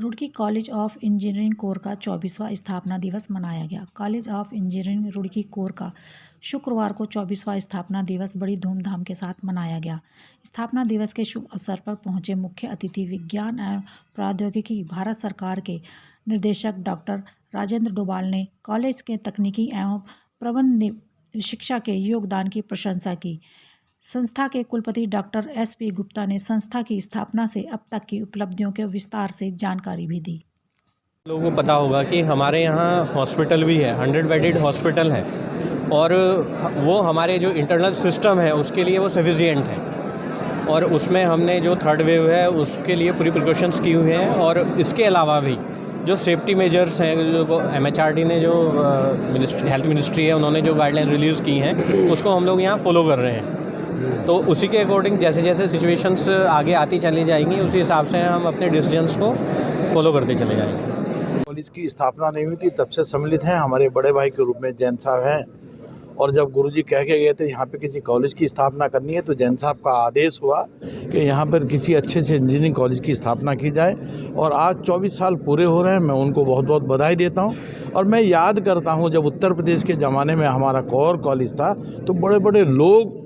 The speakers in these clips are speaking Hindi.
Roorkee college of engineering core का 24वां स्थापना दिवस मनाया गया। College of engineering Roorkee core का शुक्रवार को 24वां स्थापना दिवस बड़ी धूमधाम के साथ मनाया गया। स्थापना दिवस के शुभ अवसर पर पहुंचे मुख्य अतिथि विज्ञान एवं प्रौद्योगिकी भारत सरकार के निदेशक डॉक्टर राजेंद्र डोभाल ने कॉलेज के तकनीकी एवं प्रबंध शिक्षा के योगदान की प्रशंसा की। संस्था के कुलपति डॉक्टर SP गुप्ता ने संस्था की स्थापना से अब तक की उपलब्धियों के विस्तार से जानकारी भी दी। लोगों को पता होगा कि हमारे यहाँ हॉस्पिटल भी है, 100 बेडेड हॉस्पिटल है और वो हमारे जो इंटरनल सिस्टम है उसके लिए वो सफिशिएंट है और उसमें हमने जो थर्ड वेव है उसके लिए पूरी प्रिकॉशंस की हुई हैं और इसके अलावा भी जो सेफ्टी मेजर्स हैं जो MHRD ने जो हेल्थ मिनिस्ट्री है उन्होंने जो गाइडलाइन रिलीज़ की हैं उसको हम लोग यहाँ फॉलो कर रहे हैं। तो उसी के अकॉर्डिंग जैसे जैसे सिचुएशंस आगे आती चली जाएंगी उसी हिसाब से हम अपने डिसीजंस को फॉलो करते चले जाएंगे। कॉलेज की स्थापना नहीं हुई थी तब से सम्मिलित हैं, हमारे बड़े भाई के रूप में जैन साहब हैं और जब गुरुजी कह के गए थे यहाँ पे किसी कॉलेज की स्थापना करनी है तो जैन साहब का आदेश हुआ कि यहाँ पर किसी अच्छे से इंजीनियरिंग कॉलेज की स्थापना की जाए और आज 24 साल पूरे हो रहे हैं। मैं उनको बहुत बहुत बधाई देता हूँ और मैं याद करता हूँ जब उत्तर प्रदेश के ज़माने में हमारा कोर कॉलेज था तो बड़े बड़े लोग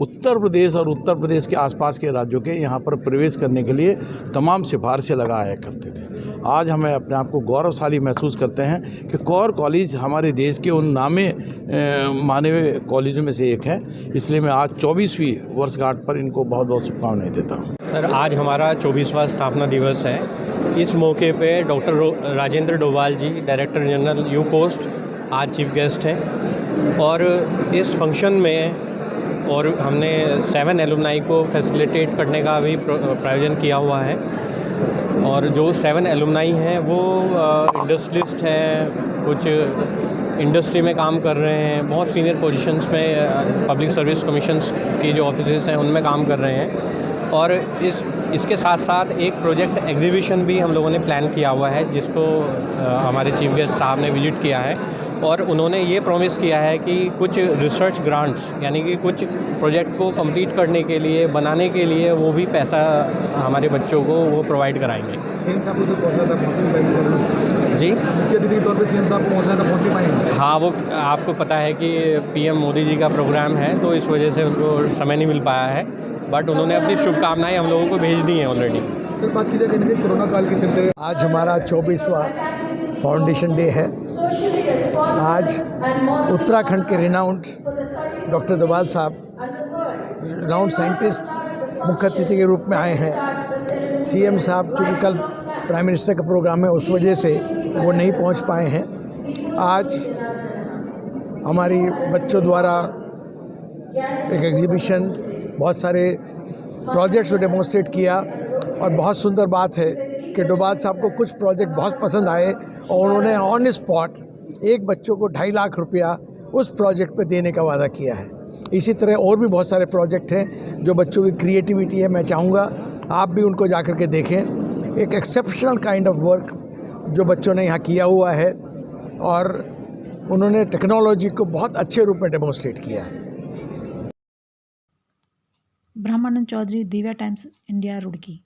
उत्तर प्रदेश और उत्तर प्रदेश के आसपास के राज्यों के यहाँ पर प्रवेश करने के लिए तमाम सिफारिशें लगाया करते थे। आज हमें अपने आप को गौरवशाली महसूस करते हैं कि कोर कॉलेज हमारे देश के उन माने हुए कॉलेजों में से एक है। इसलिए मैं आज 24वीं वर्षगांठ पर इनको बहुत बहुत शुभकामनाएं देता हूँ। सर, आज हमारा 24वां स्थापना दिवस है। इस मौके पे doctor Rajendra Dobhal ji, director general U post, आज चीफ गेस्ट हैं और इस फंक्शन में और हमने 7 एलुमनाई को फैसिलिटेट करने का भी प्रायोजन किया हुआ है और जो 7 एलुमनाई हैं वो इंडस्ट्रियलिस्ट हैं, कुछ इंडस्ट्री में काम कर रहे हैं, बहुत सीनियर पोजीशंस में पब्लिक सर्विस कमीशंस की जो ऑफिसेस हैं उनमें काम कर रहे हैं और इसके साथ साथ एक प्रोजेक्ट एग्जीबिशन भी हम लोगों ने प्लान किया हुआ है जिसको हमारे चीफ गेस्ट साहब ने विजिट किया है और उन्होंने ये प्रॉमिस किया है कि कुछ रिसर्च ग्रांट्स यानी कि कुछ प्रोजेक्ट को कंप्लीट करने के लिए, बनाने के लिए वो भी पैसा हमारे बच्चों को वो प्रोवाइड कराएंगे। जी, मुख्य अतिथि के तौर पे सीएम साहब को पहुंचना था, पहुंच नहीं पाएंगे? हाँ, वो आपको पता है कि PM मोदी जी का प्रोग्राम है तो इस वजह से उनको समय नहीं मिल पाया है, बट उन्होंने अपनी शुभकामनाएँ हम लोगों को भेज दी हैं ऑलरेडी। फिर बात की जाए कोरोना काल के चलते आज हमारा 24वां फाउंडेशन डे है। आज उत्तराखंड के रिनाउंड डॉक्टर डोभाल साहब, रिनाउंड साइंटिस्ट, मुख्य अतिथि के रूप में आए हैं। CM साहब चूँकि कल प्राइम मिनिस्टर का प्रोग्राम है उस वजह से वो नहीं पहुंच पाए हैं। आज हमारी बच्चों द्वारा एक एग्जीबिशन, बहुत सारे प्रोजेक्ट्स को डेमोन्स्ट्रेट किया और बहुत सुंदर बात है कि डोभाल साहब को कुछ प्रोजेक्ट बहुत पसंद आए और उन्होंने ऑन स्पॉट एक बच्चों को 2.5 लाख रुपया उस प्रोजेक्ट पे देने का वादा किया है। इसी तरह और भी बहुत सारे प्रोजेक्ट हैं जो बच्चों की क्रिएटिविटी है। मैं चाहूँगा आप भी उनको जा कर के देखें। एक एक्सेप्शनल काइंड ऑफ वर्क जो बच्चों ने यहाँ किया हुआ है और उन्होंने टेक्नोलॉजी को बहुत अच्छे रूप में डेमोन्स्ट्रेट किया है। ब्रह्मानंद चौधरी, दिव्या टाइम्स इंडिया, रुड़की।